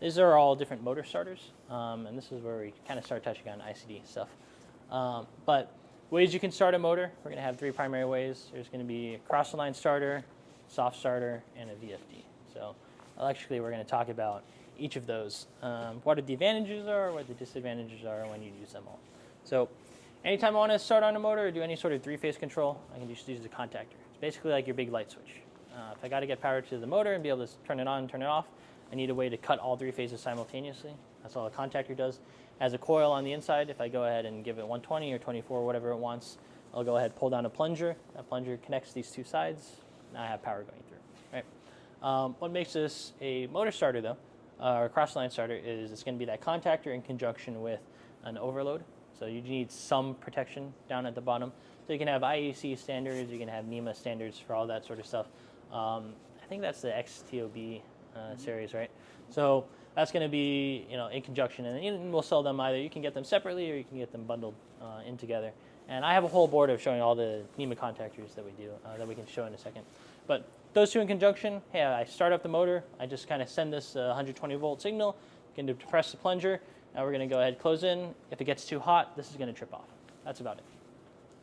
These are all different motor starters, and this is where we kind of start touching on ICD stuff. But ways you can start a motor, we're going to have 3 primary ways. There's going to be a cross-the-line starter, soft starter, and a VFD. So electrically, we're going to talk about each of those, what the advantages are, what the disadvantages are when you use them all. So anytime I want to start on a motor or do any sort of 3-phase control, I can just use a contactor. It's basically like your big light switch. If I got to get power to the motor and be able to turn it on and turn it off, I need a way to cut all 3 phases simultaneously. That's all a contactor does. It has a coil on the inside. If I go ahead and give it 120 or 24, whatever it wants, I'll go ahead and pull down a plunger. That plunger connects these 2 sides. Now I have power going through. Right? What makes this a motor starter, though, or a cross-line starter, is it's going to be that contactor in conjunction with an overload. So you need some protection down at the bottom. So you can have IEC standards, you can have NEMA standards for all that sort of stuff. I think that's the XTOB series, right? So that's going to be, in conjunction, and we'll sell them either. You can get them separately, or you can get them bundled in together. And I have a whole board of showing all the NEMA contactors that we do that we can show in a second. But those 2 in conjunction, hey, I start up the motor. I just kind of send this 120 volt signal. You can depress the plunger. Now we're going to go ahead, close in. If it gets too hot, this is going to trip off. That's about it.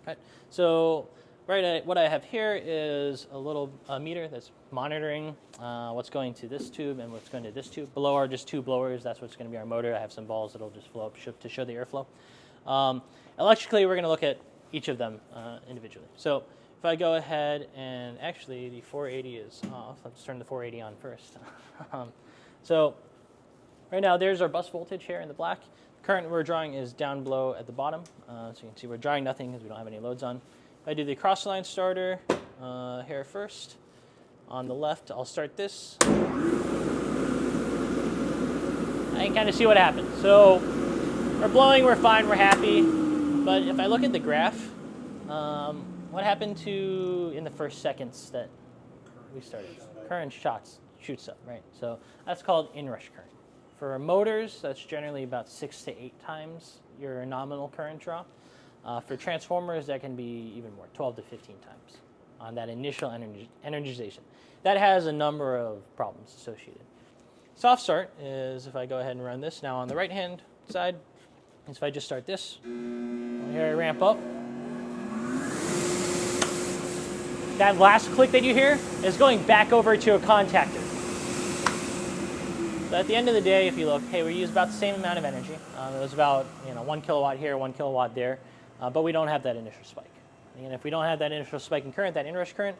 Right. So what I have here is a little meter that's monitoring what's going to this tube and what's going to this tube. Below are just 2 blowers. That's what's going to be our motor. I have some balls that'll just flow up to show the airflow. Electrically, we're going to look at each of them individually. So if I go ahead and actually the 480 is off. Let's turn the 480 on first. So right now there's our bus voltage here in the black. The current we're drawing is down below at the bottom. So you can see we're drawing nothing because we don't have any loads on. If I do the cross-line starter here first, on the left, I'll start this. I can kind of see what happened. So we're blowing, we're fine, we're happy. But if I look at the graph, what happened in the first seconds that we started? Current shoots up, right? So that's called inrush current. For motors, that's generally about 6 to 8 times your nominal current draw. For transformers, that can be even more, 12 to 15 times on that initial energization. That has a number of problems associated. Soft start is, if I go ahead and run this now on the right-hand side, is if I just start this, here I ramp up. That last click that you hear is going back over to a contactor. So at the end of the day, if you look, hey, we use about the same amount of energy. It was about 1 kilowatt here, 1 kilowatt there. But we don't have that initial spike. And if we don't have that initial spike in current, that inrush current,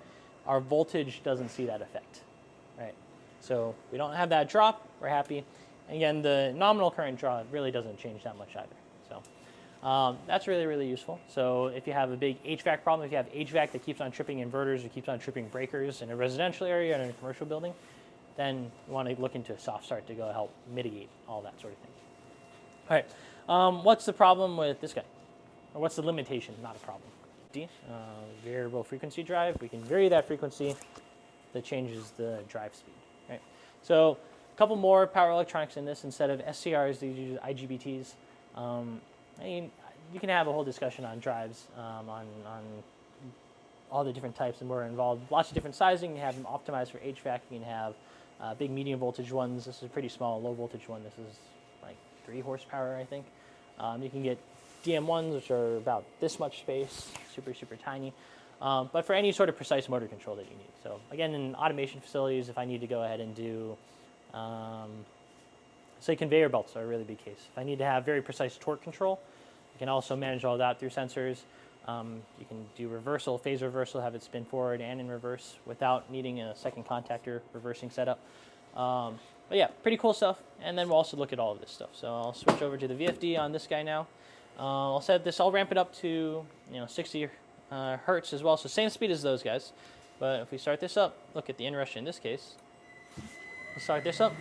our voltage doesn't see that effect, right? So we don't have that drop, we're happy. And again, the nominal current draw really doesn't change that much either. So that's really, really useful. So if you have a big HVAC problem, if you have HVAC that keeps on tripping inverters or keeps on tripping breakers in a residential area or in a commercial building, then you want to look into a soft start to go help mitigate all that sort of thing. All right, what's the problem with this guy? Or what's the limitation? Not a problem. Variable frequency drive. We can vary that frequency. That changes the drive speed. Right. So a couple more power electronics in this. Instead of SCRs, they use IGBTs. You can have a whole discussion on drives, on all the different types and more involved. Lots of different sizing. You have them optimized for HVAC. You can have big medium voltage ones. This is a pretty small low voltage one. This is like 3 horsepower, I think. You can get DM1s, which are about this much space, super, super tiny. But for any sort of precise motor control that you need. So again, in automation facilities, if I need to go ahead and do, say conveyor belts are a really big case. If I need to have very precise torque control, you can also manage all that through sensors. You can do reversal, phase reversal, have it spin forward and in reverse without needing a second contactor reversing setup. But yeah, pretty cool stuff. And then we'll also look at all of this stuff. So I'll switch over to the VFD on this guy now. I'll set this, I'll ramp it up to 60 hertz as well, so same speed as those guys. But if we start this up, look at the inrush in this case. Let's start this up.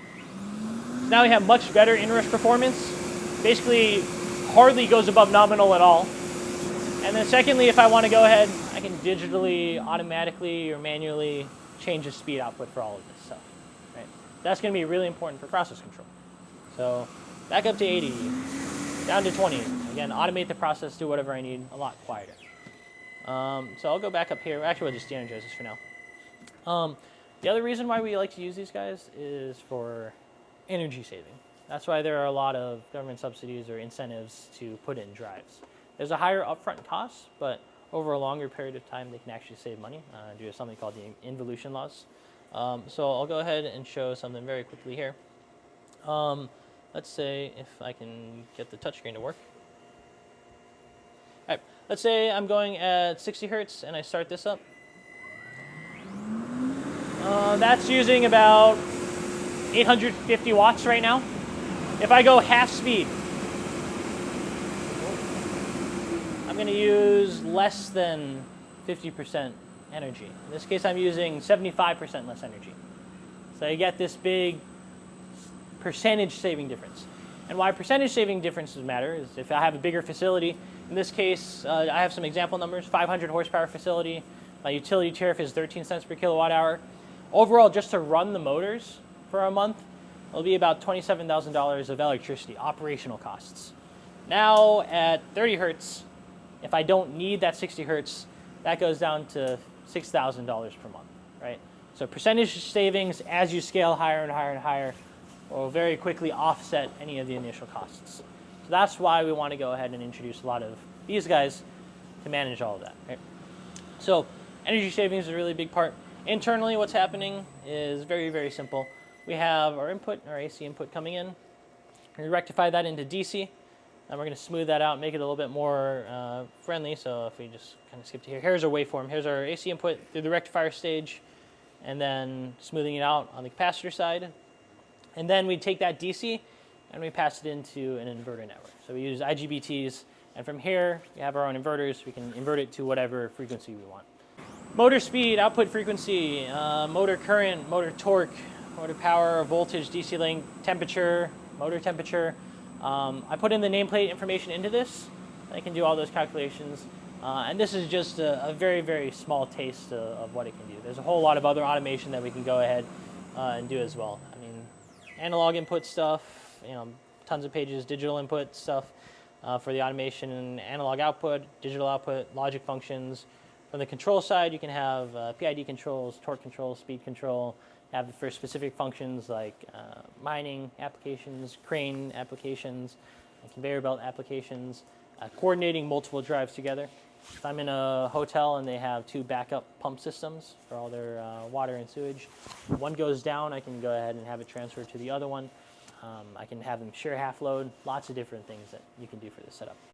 So now we have much better inrush performance. Basically, hardly goes above nominal at all. And then secondly, if I want to go ahead, I can digitally, automatically, or manually change the speed output for all of this stuff. Right? That's going to be really important for process control. So back up to 80. Down to 20. Again, automate the process, do whatever I need, a lot quieter. So I'll go back up here. Actually, we'll just de-energize this for now. The other reason why we like to use these guys is for energy saving. That's why there are a lot of government subsidies or incentives to put in drives. There's a higher upfront cost, but over a longer period of time, they can actually save money due to something called the involution laws. So I'll go ahead and show something very quickly here. Let's say if I can get the touchscreen to work. All right, let's say I'm going at 60 hertz and I start this up. That's using about 850 watts right now. If I go half speed, I'm going to use less than 50% energy. In this case, I'm using 75% less energy. So I get this big percentage saving difference. And why percentage saving differences matter is if I have a bigger facility, in this case, I have some example numbers, 500 horsepower facility, my utility tariff is 13 cents per kilowatt hour. Overall, just to run the motors for a month, it'll be about $27,000 of electricity, operational costs. Now at 30 hertz, if I don't need that 60 hertz, that goes down to $6,000 per month, right? So percentage savings as you scale higher and higher and higher will very quickly offset any of the initial costs. So that's why we want to go ahead and introduce a lot of these guys to manage all of that, right? So energy savings is a really big part. Internally, what's happening is very, very simple. We have our input, our AC input coming in. We rectify that into DC, and we're going to smooth that out, make it a little bit more friendly. So if we just kind of skip to here, here's our waveform. Here's our AC input through the rectifier stage, and then smoothing it out on the capacitor side. And then we take that DC, and we pass it into an inverter network. So we use IGBTs, and from here, we have our own inverters. We can invert it to whatever frequency we want. Motor speed, output frequency, motor current, motor torque, motor power, voltage, DC link, temperature, motor temperature. I put in the nameplate information into this. I can do all those calculations. And this is just a very, very small taste of what it can do. There's a whole lot of other automation that we can go ahead and do as well. I mean, analog input stuff, tons of pages, digital input stuff for the automation, and analog output, digital output, logic functions. From the control side, you can have PID controls, torque control, speed control, have it for specific functions like mining applications, crane applications, conveyor belt applications, coordinating multiple drives together. If I'm in a hotel and they have two backup pump systems for all their water and sewage, one goes down, I can go ahead and have it transferred to the other one. I can have them share half load, lots of different things that you can do for this setup.